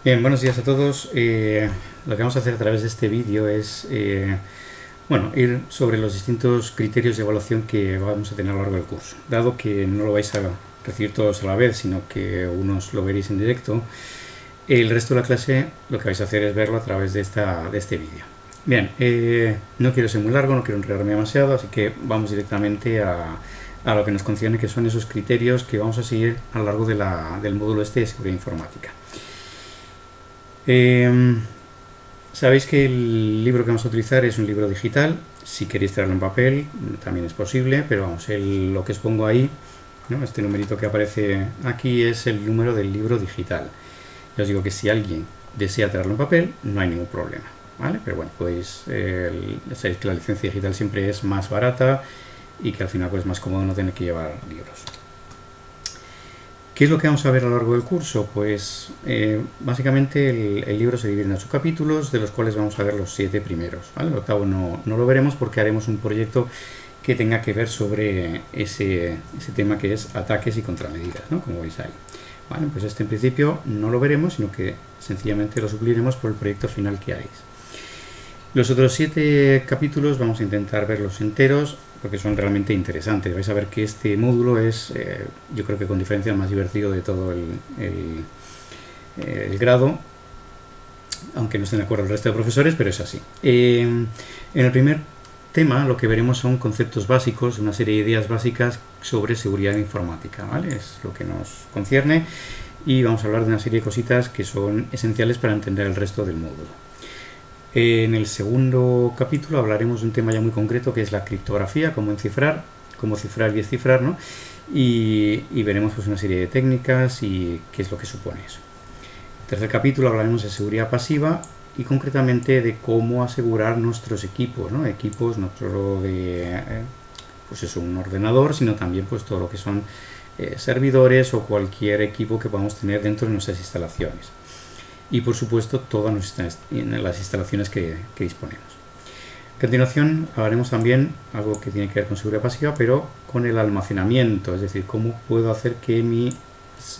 Bien, buenos días a todos. Lo que vamos a hacer a través de este vídeo es ir sobre los distintos criterios de evaluación que vamos a tener a lo largo del curso. Dado que no lo vais a recibir todos a la vez, sino que unos lo veréis en directo, el resto de la clase lo que vais a hacer es verlo a través de este vídeo. Bien, no quiero ser muy largo, no quiero enredarme demasiado, así que vamos directamente a lo que nos concierne, que son esos criterios que vamos a seguir a lo largo del módulo de seguridad informática. Sabéis que el libro que vamos a utilizar es un libro digital. Si queréis traerlo en papel también es posible, pero vamos, lo que os pongo ahí, ¿no? Este numerito que aparece aquí es el número del libro digital. Ya os digo que si alguien desea traerlo en papel no hay ningún problema, ¿vale? Pero bueno, pues sabéis que la licencia digital siempre es más barata y que al final pues es más cómodo no tener que llevar libros. ¿Qué es lo que vamos a ver a lo largo del curso? Pues básicamente el libro se divide en 8 capítulos, de los cuales vamos a ver los 7 primeros, ¿vale? El octavo no lo veremos porque haremos un proyecto que tenga que ver sobre ese tema que es ataques y contramedidas, ¿no? Como veis ahí. Vale, pues este en principio no lo veremos, sino que sencillamente lo supliremos por el proyecto final que haréis. Los otros 7 capítulos vamos a intentar verlos enteros, porque son realmente interesantes. Vais a ver que este módulo es, yo creo que con diferencia, el más divertido de todo el grado, aunque no estén de acuerdo el resto de profesores, pero es así. En el primer tema lo que veremos son conceptos básicos, una serie de ideas básicas sobre seguridad informática, ¿vale? Es lo que nos concierne y vamos a hablar de una serie de cositas que son esenciales para entender el resto del módulo. En el segundo capítulo hablaremos de un tema ya muy concreto que es la criptografía, cómo cifrar y descifrar, ¿no? Y veremos pues una serie de técnicas y qué es lo que supone eso. En el tercer capítulo hablaremos de seguridad pasiva y concretamente de cómo asegurar nuestros equipos, ¿no? Equipos no solo de un ordenador, sino también pues todo lo que son servidores o cualquier equipo que podamos tener dentro de nuestras instalaciones. Y por supuesto todas las instalaciones que disponemos. A continuación hablaremos también algo que tiene que ver con seguridad pasiva, pero con el almacenamiento, es decir, cómo puedo hacer que mis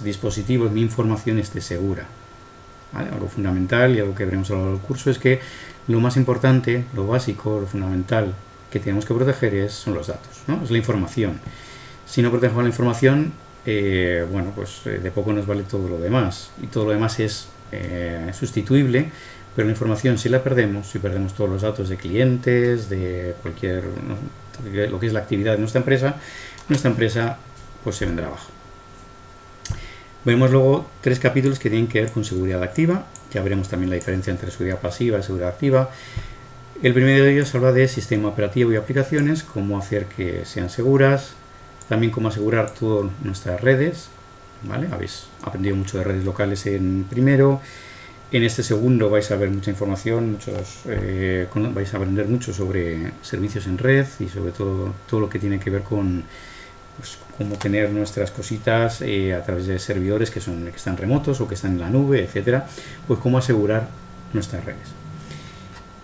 dispositivos, mi información esté segura. ¿Vale? Algo fundamental y algo que veremos a lo largo del curso es que lo más importante, lo básico, lo fundamental que tenemos que proteger son los datos, ¿no? Es la información. Si no protegemos la información, de poco nos vale todo lo demás, y todo lo demás es sustituible, pero la información si la perdemos, si perdemos todos los datos de clientes, de cualquier, ¿no? Lo que es la actividad de nuestra empresa pues se vendrá abajo. Vemos luego 3 capítulos que tienen que ver con seguridad activa. Ya veremos también la diferencia entre seguridad pasiva y seguridad activa. El primero de ellos habla de sistema operativo y aplicaciones, cómo hacer que sean seguras, también cómo asegurar todas nuestras redes, ¿vale? Habéis aprendido mucho de redes locales en primero. En este segundo vais a ver mucha información, vais a aprender mucho sobre servicios en red y sobre todo lo que tiene que ver con pues, cómo tener nuestras cositas a través de servidores que están remotos o que están en la nube, etcétera. Pues cómo asegurar nuestras redes.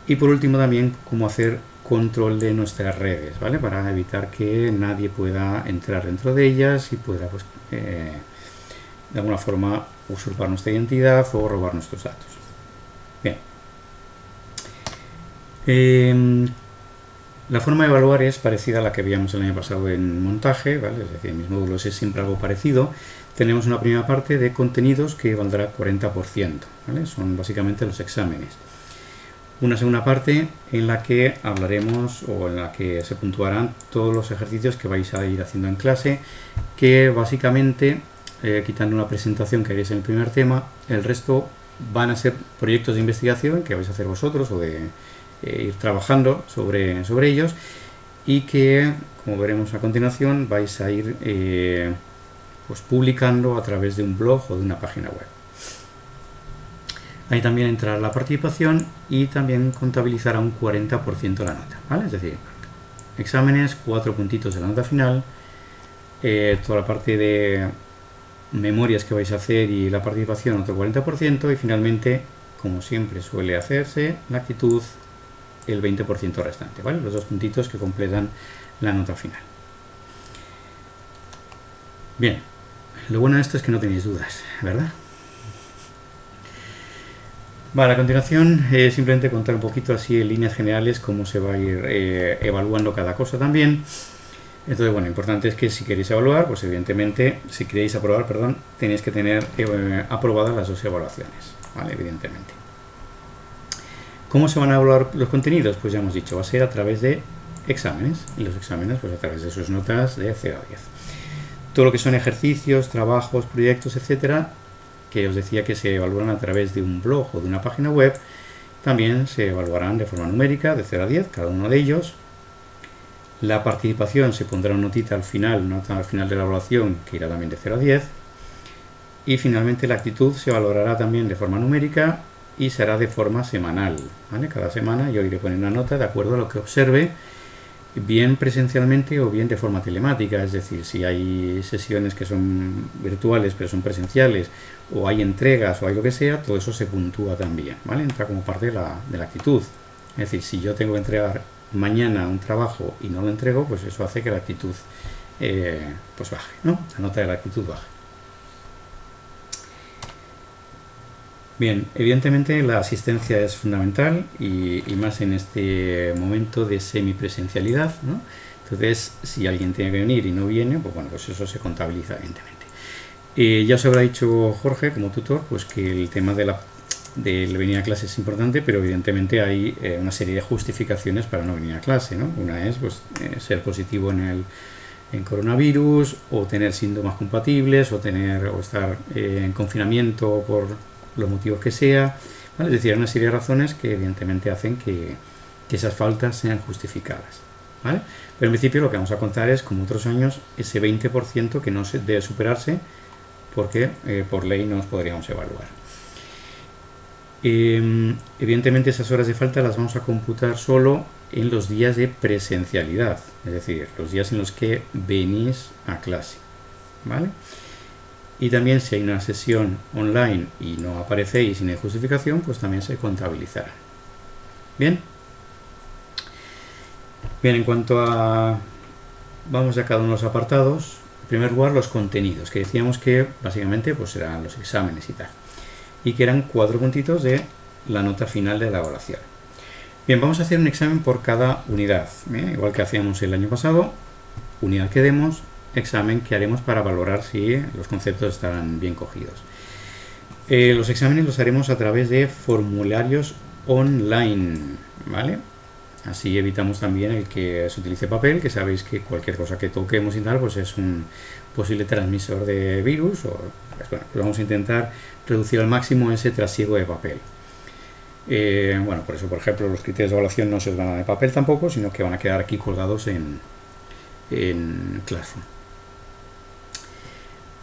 Y por último también cómo hacer control de nuestras redes, ¿vale? Para evitar que nadie pueda entrar dentro de ellas y pueda pues, de alguna forma usurpar nuestra identidad o robar nuestros datos. Bien. La forma de evaluar es parecida a la que veíamos el año pasado en montaje, ¿vale? Es decir, en mis módulos es siempre algo parecido. Tenemos una primera parte de contenidos que valdrá 40%, ¿vale? Son básicamente los exámenes. Una segunda parte en la que hablaremos o en la que se puntuarán todos los ejercicios que vais a ir haciendo en clase, que básicamente quitando una presentación que haréis en el primer tema, el resto van a ser proyectos de investigación que vais a hacer vosotros o de ir trabajando sobre ellos y que, como veremos a continuación, vais a ir pues publicando a través de un blog o de una página web. Ahí también entrará la participación y también contabilizará un 40% la nota, ¿vale? Es decir, exámenes, 4 puntitos de la nota final, toda la parte de memorias que vais a hacer y la participación otro 40% y finalmente, como siempre suele hacerse, la actitud el 20% restante, ¿vale? Los 2 puntitos que completan la nota final. Bien, lo bueno de esto es que no tenéis dudas, ¿verdad? Vale, a continuación simplemente contar un poquito así en líneas generales cómo se va a ir evaluando cada cosa también. Entonces, bueno, importante es que si queréis evaluar, pues evidentemente, si queréis aprobar, perdón, tenéis que tener aprobadas las dos evaluaciones, ¿vale? Evidentemente. ¿Cómo se van a evaluar los contenidos? Pues ya hemos dicho, va a ser a través de exámenes, y los exámenes pues a través de sus notas de 0 a 10. Todo lo que son ejercicios, trabajos, proyectos, etcétera, que os decía que se evaluarán a través de un blog o de una página web, también se evaluarán de forma numérica, de 0 a 10, cada uno de ellos. La participación se pondrá una nota al final de la evaluación, que irá también de 0 a 10. Y finalmente la actitud se valorará también de forma numérica y será de forma semanal, ¿vale? Cada semana yo iré poniendo una nota de acuerdo a lo que observe, bien presencialmente o bien de forma telemática, es decir, si hay sesiones que son virtuales pero son presenciales, o hay entregas o hay lo que sea, todo eso se puntúa también, ¿vale? Entra como parte de la actitud. Es decir, si yo tengo que entregar mañana un trabajo y no lo entrego, pues eso hace que la actitud pues baje, ¿no? La nota de la actitud baje. Bien, evidentemente la asistencia es fundamental y más en este momento de semipresencialidad, ¿no? Entonces, si alguien tiene que venir y no viene, pues bueno, pues eso se contabiliza evidentemente. Ya os habrá dicho Jorge, como tutor, pues que el tema de venir a clase es importante, pero evidentemente hay una serie de justificaciones para no venir a clase, ¿no? Una es pues, ser positivo en coronavirus, o tener síntomas compatibles, o estar en confinamiento por los motivos que sea, ¿vale? Es decir, hay una serie de razones que evidentemente hacen que esas faltas sean justificadas, ¿vale? Pero en principio lo que vamos a contar es, como otros años, ese 20% que no debe superarse, porque por ley no os podríamos evaluar. Evidentemente esas horas de falta las vamos a computar solo en los días de presencialidad, es decir, los días en los que venís a clase, ¿vale? Y también si hay una sesión online y no aparecéis sin justificación, pues también se contabilizará. Bien. Bien, en cuanto a... Vamos a cada uno de los apartados. En primer lugar, los contenidos, que decíamos que básicamente pues serán los exámenes y tal. Y que eran 4 puntitos de la nota final de la evaluación. Bien, vamos a hacer un examen por cada unidad. Igual que hacíamos el año pasado, unidad que demos, examen que haremos para valorar si los conceptos estarán bien cogidos. Los exámenes los haremos a través de formularios online, ¿vale? Así evitamos también el que se utilice papel, que sabéis que cualquier cosa que toquemos y tal, pues es un posible transmisor de virus, o pues bueno, pues vamos a intentar reducir al máximo ese trasiego de papel. Bueno, por eso, por ejemplo, los criterios de evaluación no se van a dar de papel tampoco, sino que van a quedar aquí colgados en Classroom.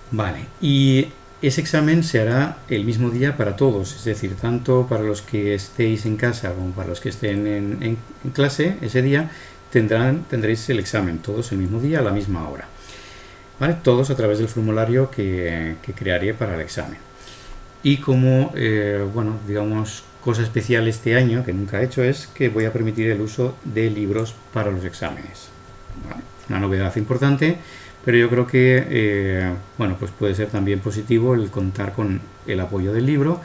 Vale, y ese examen se hará el mismo día para todos, es decir, tanto para los que estéis en casa como para los que estén en clase, ese día tendréis el examen, todos el mismo día a la misma hora. ¿Vale? Todos a través del formulario que crearé para el examen. Y como, bueno, digamos, cosa especial este año, que nunca he hecho, es que voy a permitir el uso de libros para los exámenes. ¿Vale? Una novedad importante, pero yo creo que bueno, pues puede ser también positivo el contar con el apoyo del libro,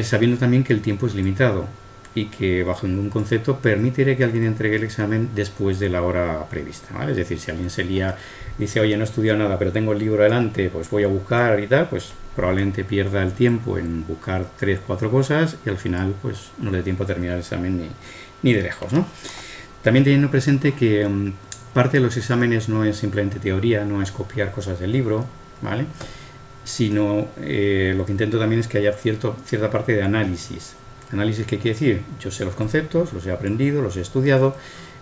sabiendo también que el tiempo es limitado y que bajo ningún concepto permitiré que alguien entregue el examen después de la hora prevista, ¿vale? Es decir, si alguien se lía, dice, oye, no he estudiado nada, pero tengo el libro delante, pues voy a buscar y tal, pues probablemente pierda el tiempo en buscar 3-4 cosas y al final pues no le dé tiempo a terminar el examen ni de lejos, ¿no? También teniendo presente que parte de los exámenes no es simplemente teoría, no es copiar cosas del libro, ¿vale? Sino lo que intento también es que haya cierta parte de análisis. ¿Análisis qué quiere decir? Yo sé los conceptos, los he aprendido, los he estudiado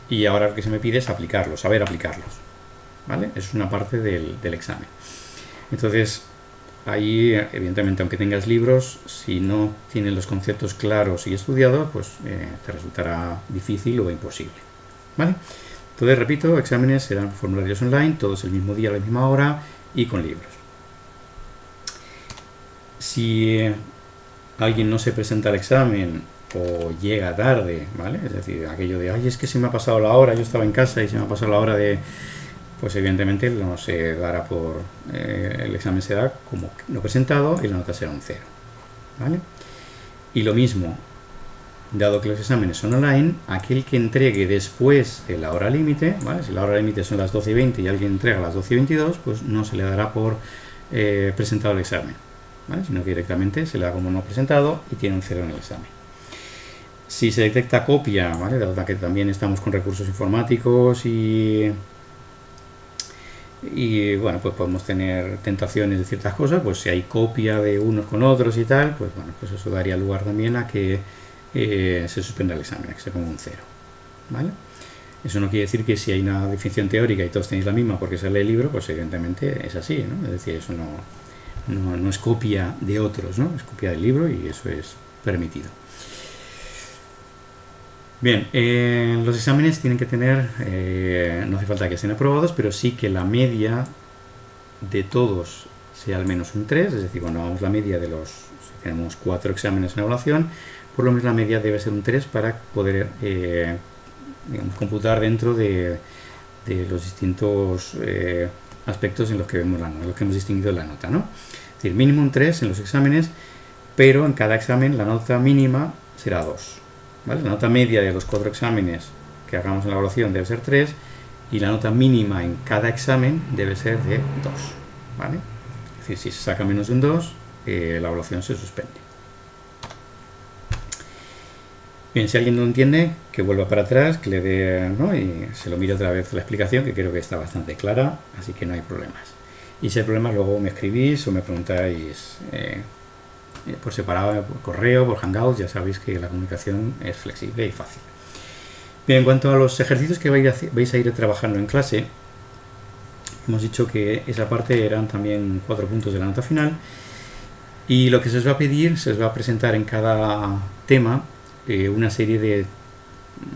y ahora lo que se me pide es aplicarlos, saber aplicarlos, ¿vale? Es una parte del examen. Entonces, ahí, evidentemente, aunque tengas libros, si no tienes los conceptos claros y estudiados, pues te resultará difícil o imposible, ¿vale? Entonces, repito, exámenes serán formularios online, todos el mismo día, a la misma hora y con libros. Si alguien no se presenta al examen o llega tarde, ¿vale? Es decir, aquello de, ay, es que se me ha pasado la hora, yo estaba en casa y se me ha pasado la hora de... Pues evidentemente no se dará por... el examen se da como no presentado y la nota será un 0, ¿vale? Y lo mismo, dado que los exámenes son online, aquel que entregue después de la hora límite, ¿vale? Si la hora límite son las 12:20 y alguien entrega a las 12:22, pues no se le dará por presentado el examen, ¿vale? Sino que directamente se le da como no presentado y tiene un 0 en el examen. Si se detecta copia, ¿vale? Dado que también estamos con recursos informáticos y bueno, pues podemos tener tentaciones de ciertas cosas, pues si hay copia de unos con otros y tal, pues bueno, pues eso daría lugar también a que se suspenda el examen, a que se ponga un 0, ¿vale? Eso no quiere decir que si hay una definición teórica y todos tenéis la misma porque sale el libro, pues evidentemente es así, ¿no? Es decir, eso no es copia de otros, ¿no? Es copia del libro y eso es permitido. Bien, los exámenes tienen que tener, no hace falta que estén aprobados, pero sí que la media de todos sea al menos un 3, es decir, cuando hagamos la media de los, si tenemos 4 exámenes en evaluación, por lo menos la media debe ser un 3 para poder digamos, computar dentro de los distintos aspectos en los que vemos en los que hemos distinguido la nota, ¿no? Es decir, mínimo un 3 en los exámenes, pero en cada examen la nota mínima será 2. ¿Vale? La nota media de los 4 exámenes que hagamos en la evaluación debe ser 3 y la nota mínima en cada examen debe ser de 2. ¿Vale? Es decir, si se saca menos de un 2, la evaluación se suspende. Bien, si alguien no lo entiende, que vuelva para atrás, que le dé, ¿no? Y se lo mire otra vez la explicación, que creo que está bastante clara, así que no hay problemas. Y si hay problemas, luego me escribís o me preguntáis por separado, por correo, por Hangouts. Ya sabéis que la comunicación es flexible y fácil. Bien, en cuanto a los ejercicios que vais a ir trabajando en clase, hemos dicho que esa parte eran también 4 puntos de la nota final, y lo que se os va a pedir, se os va a presentar en cada tema una serie de,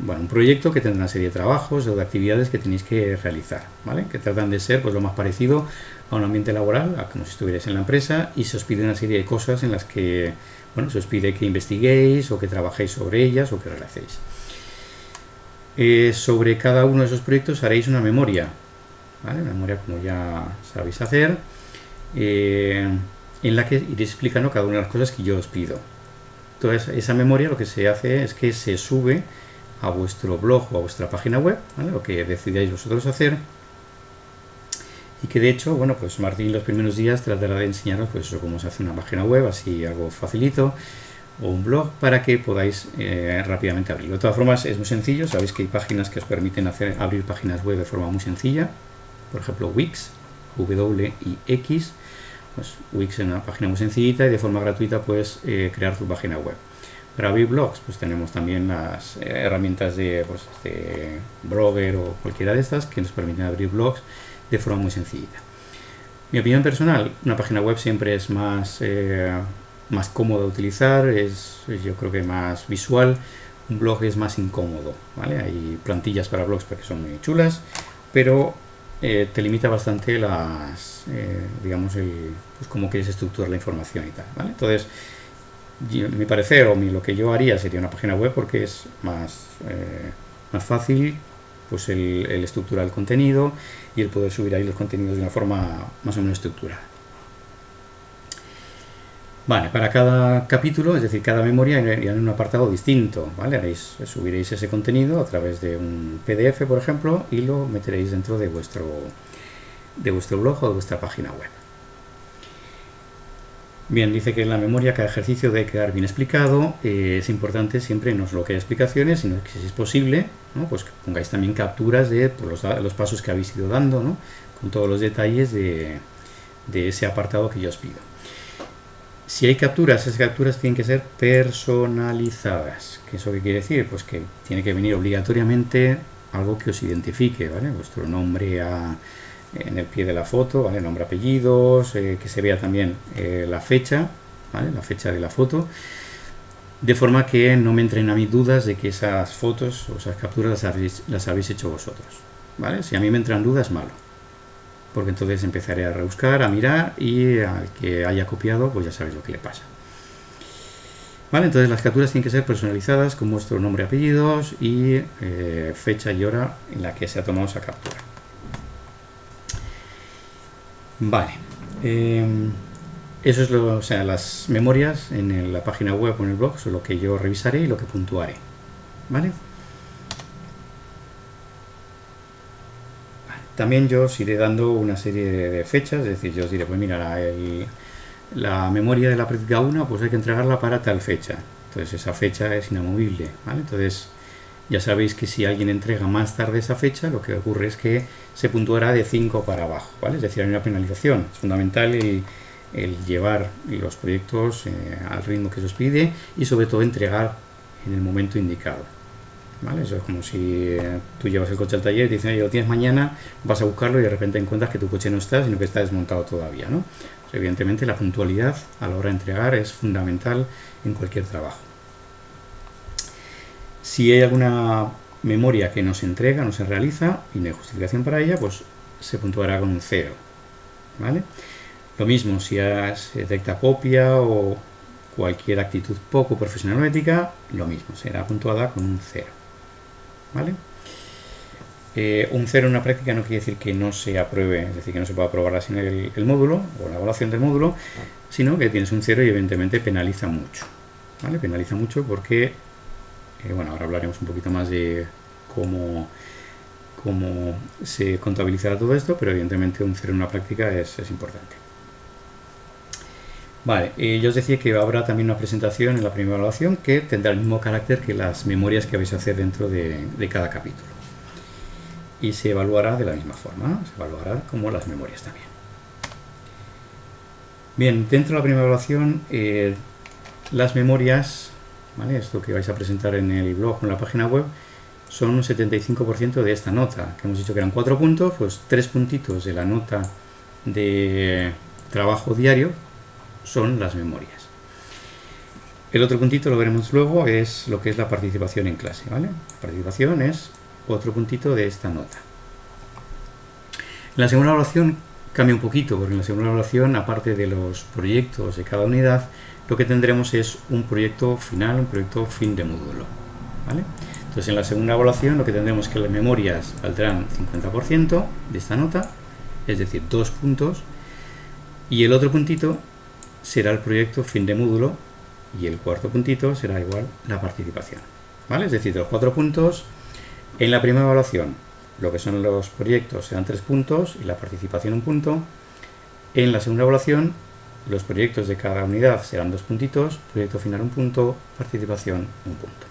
bueno, un proyecto que tendrá una serie de trabajos o de actividades que tenéis que realizar, ¿vale? Que tratan de ser pues lo más parecido a un ambiente laboral, a como si estuvierais en la empresa, y se os pide una serie de cosas en las que, bueno, se os pide que investiguéis o que trabajéis sobre ellas o que realicéis. Sobre cada uno de esos proyectos haréis una memoria, ¿vale? Una memoria como ya sabéis hacer, en la que iréis explicando cada una de las cosas que yo os pido. Entonces, esa memoria lo que se hace es que se sube a vuestro blog o a vuestra página web, ¿vale? Lo que decidáis vosotros hacer, y que de hecho, bueno, pues Martín los primeros días tratará de enseñaros pues eso, cómo se hace una página web, así algo facilito, o un blog para que podáis rápidamente abrirlo. De todas formas es muy sencillo, sabéis que hay páginas que os permiten abrir páginas web de forma muy sencilla, por ejemplo Wix, W-I-X, pues Wix es una página muy sencillita y de forma gratuita puedes crear tu página web. Para abrir blogs, pues tenemos también las herramientas de Blogger o cualquiera de estas que nos permiten abrir blogs de forma muy sencillita. Mi opinión personal, una página web siempre es más cómoda de utilizar, yo creo que más visual. Un blog es más incómodo, ¿vale? Hay plantillas para blogs porque son muy chulas, pero te limita bastante digamos, pues cómo quieres estructurar la información y tal, ¿vale? Entonces, mi parecer lo que yo haría sería una página web porque es más fácil pues el estructurar el contenido y el poder subir ahí los contenidos de una forma más o menos estructurada. Vale, para cada capítulo, es decir, cada memoria irá en un apartado distinto, ¿vale? Subiréis ese contenido a través de un PDF, por ejemplo, y lo meteréis dentro de vuestro blog o de vuestra página web. Bien, dice que en la memoria cada ejercicio debe quedar bien explicado. Es importante siempre no solo que haya explicaciones, sino que si es posible, ¿no? Pues que pongáis también capturas de los pasos que habéis ido dando, ¿no? Con todos los detalles de ese apartado que yo os pido. Si hay capturas, esas capturas tienen que ser personalizadas. ¿Qué eso qué quiere decir? Pues que tiene que venir obligatoriamente algo que os identifique, ¿vale? Vuestro nombre en el pie de la foto, ¿vale? Nombre, apellidos, que se vea también la fecha, ¿vale? La fecha de la foto, de forma que no me entren a mí dudas de que esas fotos o esas capturas las habéis hecho vosotros, ¿vale? Si a mí me entran dudas, malo, porque entonces empezaré a rebuscar, a mirar, y al que haya copiado, pues ya sabéis lo que le pasa. Vale, entonces las capturas tienen que ser personalizadas con vuestro nombre, apellidos y fecha y hora en la que se ha tomado esa captura. Vale. Eso es o sea, las memorias en la página web o en el blog son lo que yo revisaré y lo que puntuaré. ¿Vale? También yo os iré dando una serie de fechas, es decir, yo os diré, pues mira, la memoria de la práctica 1, pues hay que entregarla para tal fecha. Entonces esa fecha es inamovible, ¿vale? Entonces ya sabéis que si alguien entrega más tarde esa fecha, lo que ocurre es que se puntuará de 5 para abajo, ¿vale? Es decir, hay una penalización. Es fundamental el llevar los proyectos al ritmo que se os pide y sobre todo entregar en el momento indicado, ¿vale? Eso es como si tú llevas el coche al taller y te dicen, oye, lo tienes mañana, vas a buscarlo y de repente encuentras que tu coche no está, sino que está desmontado todavía, ¿no? Pues evidentemente la puntualidad a la hora de entregar es fundamental en cualquier trabajo. Si hay alguna memoria que no se entrega, no se realiza y no hay justificación para ella, pues se puntuará con un 0, ¿vale? Lo mismo si se detecta copia o cualquier actitud poco profesional o ética, lo mismo, será puntuada con un 0, ¿vale? Un 0 en una práctica no quiere decir que no se apruebe, es decir, que no se pueda aprobar sin el módulo o la evaluación del módulo, sino que tienes un 0 y evidentemente penaliza mucho, ¿vale? Penaliza mucho porque, bueno, ahora hablaremos un poquito más de cómo se contabilizará todo esto, pero evidentemente un 0 en una práctica es importante. Vale, yo os decía que habrá también una presentación en la primera evaluación que tendrá el mismo carácter que las memorias que vais a hacer dentro de cada capítulo. Y se evaluará de la misma forma, se evaluará como las memorias también. Bien, dentro de la primera evaluación, las memorias, ¿vale? Esto que vais a presentar en el blog o en la página web, son un 75% de esta nota, que hemos dicho que eran 4 puntos, pues 3 puntitos de la nota de trabajo diario son las memorias. El otro puntito, lo veremos luego, es lo que es la participación en clase, ¿vale? La participación es otro puntito de esta nota. En la segunda evaluación cambia un poquito, porque en la segunda evaluación, aparte de los proyectos de cada unidad, lo que tendremos es un proyecto final, un proyecto fin de módulo, ¿vale? Entonces en la segunda evaluación lo que tendremos es que las memorias valdrán 50% de esta nota, es decir, 2 puntos, y el otro puntito será el proyecto fin de módulo y el cuarto puntito será igual la participación, ¿vale? Es decir, de los 4 puntos, en la primera evaluación lo que son los proyectos serán 3 puntos y la participación 1 punto. En la segunda evaluación los proyectos de cada unidad serán 2 puntitos, proyecto final 1 punto, participación 1 punto.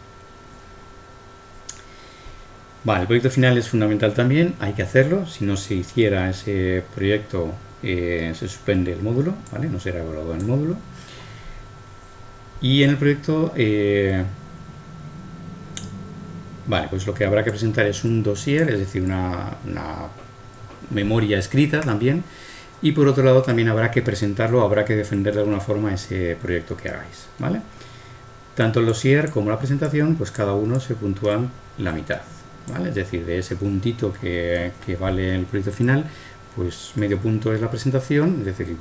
Vale, el proyecto final es fundamental también, hay que hacerlo. Si no se hiciera ese proyecto se suspende el módulo, ¿vale? No será evaluado en el módulo. Y en el proyecto, vale, pues lo que habrá que presentar es un dossier, es decir, una memoria escrita también. Y por otro lado también habrá que presentarlo, habrá que defender de alguna forma ese proyecto que hagáis, ¿vale? Tanto el dossier como la presentación, pues cada uno se puntúan la mitad, ¿vale? Es decir, de ese puntito que vale el proyecto final, pues medio punto es la presentación, es decir, el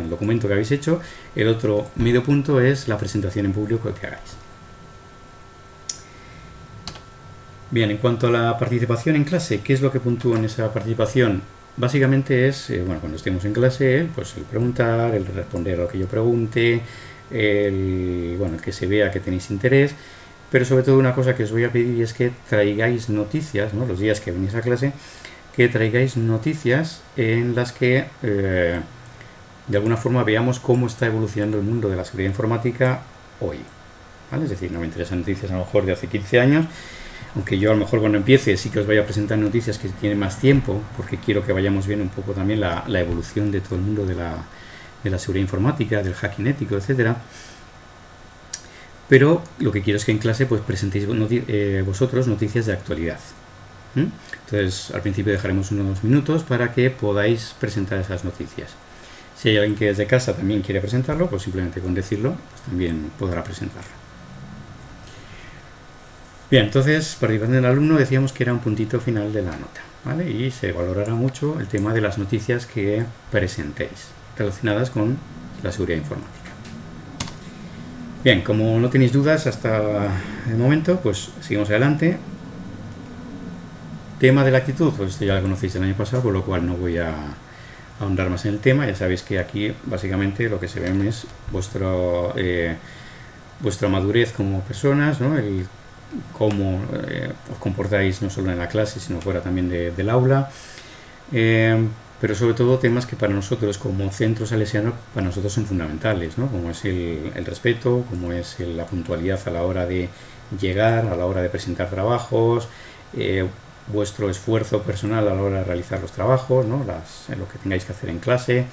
documento que habéis hecho, el otro medio punto es la presentación en público que hagáis. Bien, en cuanto a la participación en clase, ¿qué es lo que puntúa en esa participación? Básicamente es, bueno, cuando estemos en clase, pues el preguntar, el responder a lo que yo pregunte, el que se vea que tenéis interés, pero sobre todo una cosa que os voy a pedir es que traigáis noticias, ¿no? Los días que venís a clase, que traigáis noticias en las que de alguna forma veamos cómo está evolucionando el mundo de la seguridad informática hoy, ¿vale? Es decir, no me interesan noticias a lo mejor de hace 15 años, aunque yo a lo mejor cuando empiece sí que os voy a presentar noticias que tienen más tiempo, porque quiero que vayamos viendo un poco también la evolución de todo el mundo de la seguridad informática, del hacking ético, etcétera. Pero lo que quiero es que en clase pues presentéis vosotros noticias de actualidad. Entonces al principio dejaremos unos minutos para que podáis presentar esas noticias. Si hay alguien que desde casa también quiere presentarlo, pues simplemente con decirlo pues también podrá presentarlo. Bien, entonces participación del alumno decíamos que era un puntito final de la nota, ¿vale? Y se valorará mucho el tema de las noticias que presentéis relacionadas con la seguridad informática. Bien, como no tenéis dudas hasta el momento, pues seguimos adelante. Tema de la actitud, pues esto ya lo conocéis el año pasado, por lo cual no voy a ahondar más en el tema, ya sabéis que aquí básicamente lo que se ve es vuestra madurez como personas, ¿no? El cómo os comportáis no solo en la clase, sino fuera también del aula. Pero sobre todo temas que para nosotros como centro salesiano, para nosotros son fundamentales, ¿no? Como es el respeto, como es la puntualidad a la hora de llegar, a la hora de presentar trabajos, vuestro esfuerzo personal a la hora de realizar los trabajos, ¿no? Lo que tengáis que hacer en clase.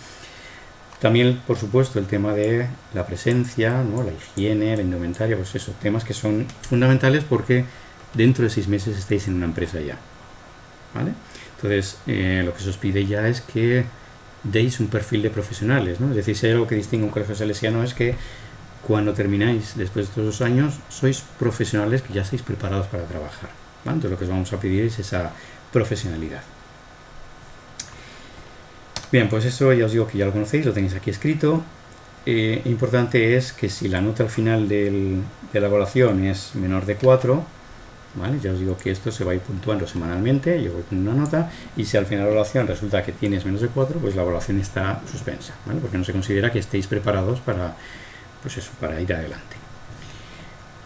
También, por supuesto, el tema de la presencia, ¿no? La higiene, la indumentaria, pues esos temas que son fundamentales porque dentro de 6 meses estáis en una empresa ya, ¿vale? Entonces, lo que se os pide ya es que deis un perfil de profesionales, ¿no? Es decir, si hay algo que distingue un colegio salesiano es que cuando termináis después de estos 2 años, sois profesionales que ya estáis preparados para trabajar, ¿vale? Entonces, lo que os vamos a pedir es esa profesionalidad. Bien, pues eso ya os digo que ya lo conocéis, lo tenéis aquí escrito. Importante es que si la nota al final de la evaluación es menor de 4, ¿vale? Ya os digo que esto se va a ir puntuando semanalmente, yo voy poniendo una nota, y si al final de la evaluación resulta que tienes menos de 4, pues la evaluación está suspensa, ¿vale? Porque no se considera que estéis preparados para, pues eso, para ir adelante.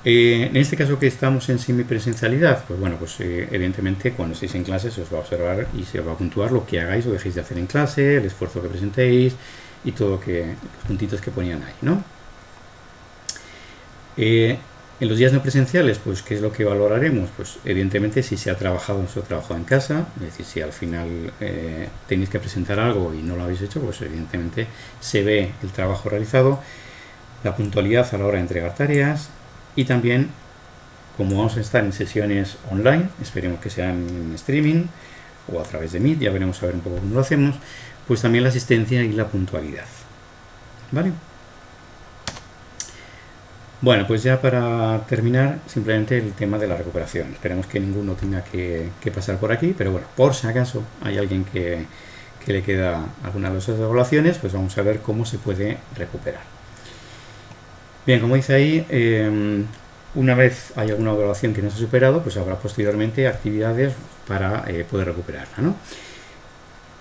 En este caso que estamos en semipresencialidad, pues bueno, pues evidentemente cuando estéis en clase se os va a observar y se os va a puntuar lo que hagáis o dejéis de hacer en clase, el esfuerzo que presentéis y todo los puntitos que ponían ahí, ¿no? En los días no presenciales, pues ¿qué es lo que valoraremos? Pues evidentemente si se ha trabajado en casa, es decir, si al final tenéis que presentar algo y no lo habéis hecho, pues evidentemente se ve el trabajo realizado, la puntualidad a la hora de entregar tareas. Y también, como vamos a estar en sesiones online, esperemos que sean en streaming o a través de Meet, ya veremos a ver un poco cómo lo hacemos, pues también la asistencia y la puntualidad. ¿Vale? Bueno, pues ya para terminar, simplemente el tema de la recuperación. Esperemos que ninguno tenga que pasar por aquí, pero bueno, por si acaso hay alguien que le queda alguna de esas evaluaciones, pues vamos a ver cómo se puede recuperar. Bien, como dice ahí, una vez hay alguna evaluación que no se ha superado, pues habrá posteriormente actividades para poder recuperarla, ¿no?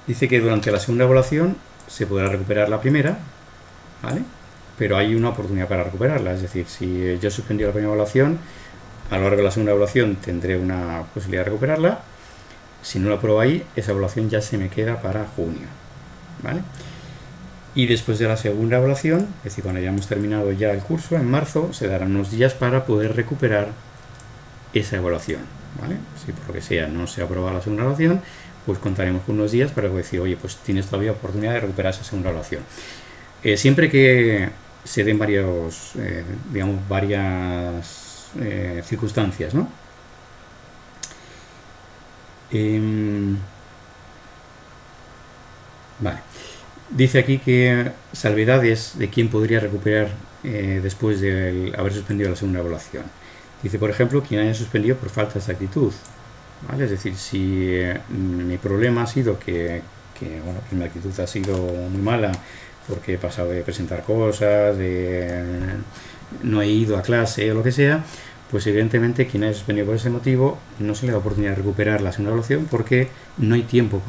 Dice que durante la segunda evaluación se podrá recuperar la primera, ¿vale? Pero hay una oportunidad para recuperarla, es decir, si yo suspendí la primera evaluación, a lo largo de la segunda evaluación tendré una posibilidad de recuperarla. Si no la apruebo ahí, esa evaluación ya se me queda para junio, ¿vale? Y después de la segunda evaluación, es decir, cuando hayamos terminado ya el curso, en marzo, se darán unos días para poder recuperar esa evaluación, ¿vale? Si por lo que sea no se aprueba la segunda evaluación, pues contaremos con unos días para decir, oye, pues tienes todavía oportunidad de recuperar esa segunda evaluación. Siempre que se den varias circunstancias, ¿no? Vale. Dice aquí que salvedades de quién podría recuperar después de haber suspendido la segunda evaluación. Dice, por ejemplo, quien haya suspendido por falta de actitud, ¿vale? Es decir, si mi problema ha sido que mi actitud ha sido muy mala porque he pasado de presentar cosas, no he ido a clase o lo que sea, pues evidentemente quien haya suspendido por ese motivo no se le da oportunidad de recuperar la segunda evaluación porque no hay tiempo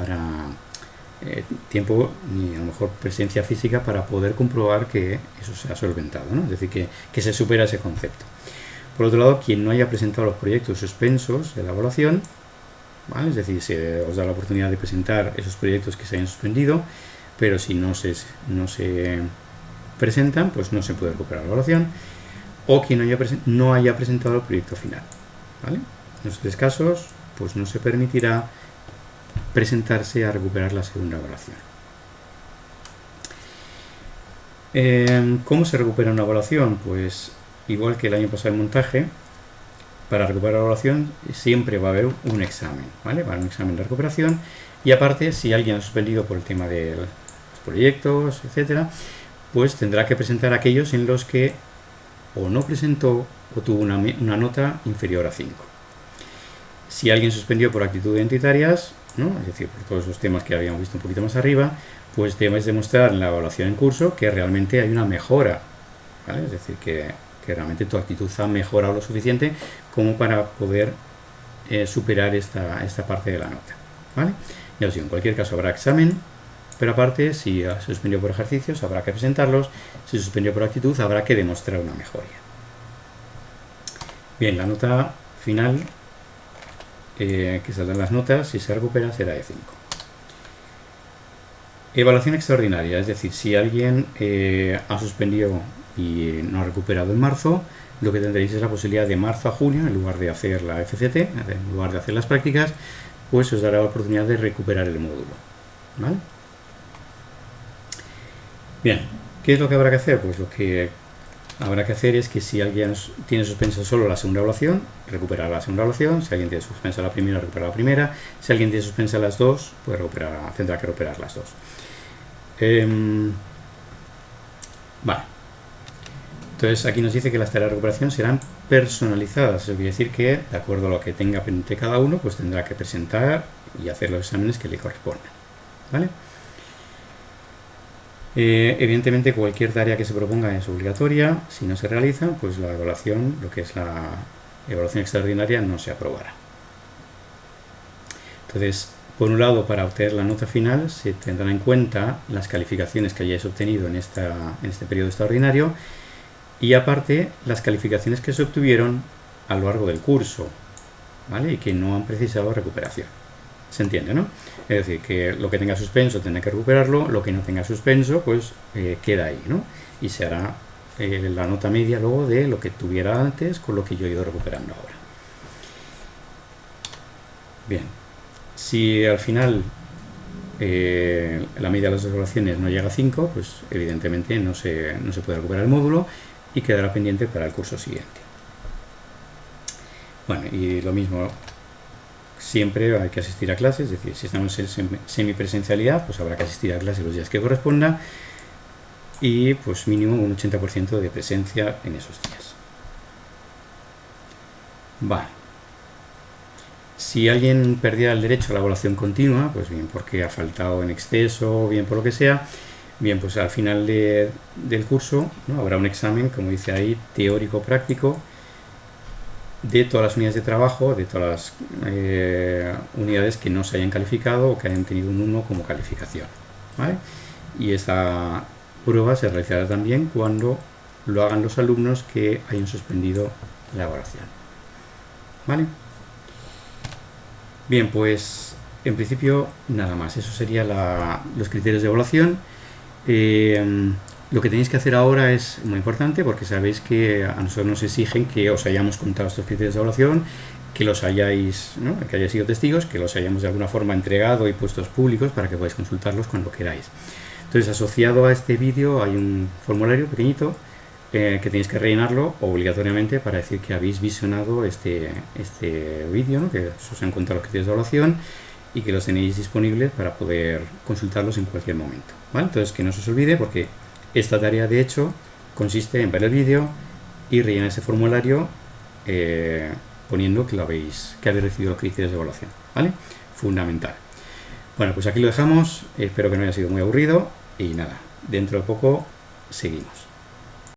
ni a lo mejor presencia física para poder comprobar que eso se ha solventado, ¿no? Es decir, que se supera ese concepto. Por otro lado, quien no haya presentado los proyectos suspensos de la evaluación, ¿vale? Es decir, se os da la oportunidad de presentar esos proyectos que se hayan suspendido, pero si no se presentan, pues no se puede recuperar la evaluación, o quien no haya presentado el proyecto final, ¿vale? En los 3 casos, pues no se permitirá presentarse a recuperar la segunda evaluación. ¿Cómo se recupera una evaluación? Pues igual que el año pasado en montaje, para recuperar la evaluación siempre va a haber un examen, ¿vale? Va a haber un examen de recuperación y aparte, si alguien ha suspendido por el tema de los proyectos, etcétera, pues tendrá que presentar aquellos en los que o no presentó o tuvo una nota inferior a 5. Si alguien suspendió por actitud identitarias, ¿no? Es decir, por todos los temas que habíamos visto un poquito más arriba, pues debes demostrar en la evaluación en curso que realmente hay una mejora, ¿vale? Es decir, que realmente tu actitud ha mejorado lo suficiente como para poder superar esta parte de la nota, ¿vale? Ya os digo, en cualquier caso habrá examen Pero aparte, si se suspendió por ejercicios, habrá que presentarlos. Si se suspendió por actitud, habrá que demostrar una mejoría. Bien, la nota final, que saldrán las notas, si se recupera, será de 5. Evaluación extraordinaria, es decir, si alguien ha suspendido y no ha recuperado en marzo, lo que tendréis es la posibilidad de marzo a junio, en lugar de hacer la FCT, en lugar de hacer las prácticas, pues os dará la oportunidad de recuperar el módulo. ¿Vale? Bien, ¿qué es lo que habrá que hacer? Pues lo que habrá que hacer es que si alguien tiene suspensa solo la segunda evaluación, recuperar la segunda evaluación. Si alguien tiene suspensa la primera, recuperar la primera. Si alguien tiene suspensa las dos, pues tendrá que recuperar las dos. Vale. Entonces aquí nos dice que las tareas de recuperación serán personalizadas. Eso quiere decir que, de acuerdo a lo que tenga pendiente cada uno, pues tendrá que presentar y hacer los exámenes que le correspondan. ¿Vale? Evidentemente cualquier tarea que se proponga es obligatoria. Si no se realiza, pues la evaluación, lo que es la evaluación extraordinaria, no se aprobará. Entonces, por un lado, para obtener la nota final se tendrán en cuenta las calificaciones que hayáis obtenido en este periodo extraordinario y aparte las calificaciones que se obtuvieron a lo largo del curso, ¿vale? Y que no han precisado recuperación. ¿Se entiende, no? Es decir, que lo que tenga suspenso tendrá que recuperarlo, lo que no tenga suspenso, pues queda ahí, ¿no? Y se hará la nota media luego de lo que tuviera antes con lo que yo he ido recuperando ahora. Bien, si al final la media de las dos evaluaciones no llega a 5, pues evidentemente no se puede recuperar el módulo y quedará pendiente para el curso siguiente. Bueno, y lo mismo, siempre hay que asistir a clases, es decir, si estamos en semipresencialidad, pues habrá que asistir a clases los días que corresponda y pues mínimo un 80% de presencia en esos días. Vale. Si alguien perdía el derecho a la evaluación continua, pues bien porque ha faltado en exceso, bien por lo que sea, bien pues al final del curso, ¿no? Habrá un examen, como dice ahí, teórico-práctico de todas las unidades de trabajo, de todas las unidades que no se hayan calificado o que hayan tenido un 1 como calificación, ¿vale? Y esa prueba se realizará también cuando lo hagan los alumnos que hayan suspendido la evaluación, ¿vale? Bien, pues en principio nada más. Eso sería los criterios de evaluación. Lo que tenéis que hacer ahora es muy importante porque sabéis que a nosotros nos exigen que os hayamos contado estos criterios de evaluación, que los hayáis, ¿no? Que hayáis sido testigos, que los hayamos de alguna forma entregado y puestos públicos para que podáis consultarlos cuando queráis. Entonces, asociado a este vídeo hay un formulario pequeñito que tenéis que rellenarlo obligatoriamente para decir que habéis visionado este vídeo, ¿no? Que os han contado los criterios de evaluación y que los tenéis disponibles para poder consultarlos en cualquier momento, ¿vale? Entonces, que no se os olvide porque esta tarea de hecho consiste en ver el vídeo y rellenar ese formulario poniendo que habéis recibido los criterios de evaluación, ¿vale? Fundamental. Bueno, pues aquí lo dejamos, espero que no haya sido muy aburrido y nada, dentro de poco seguimos.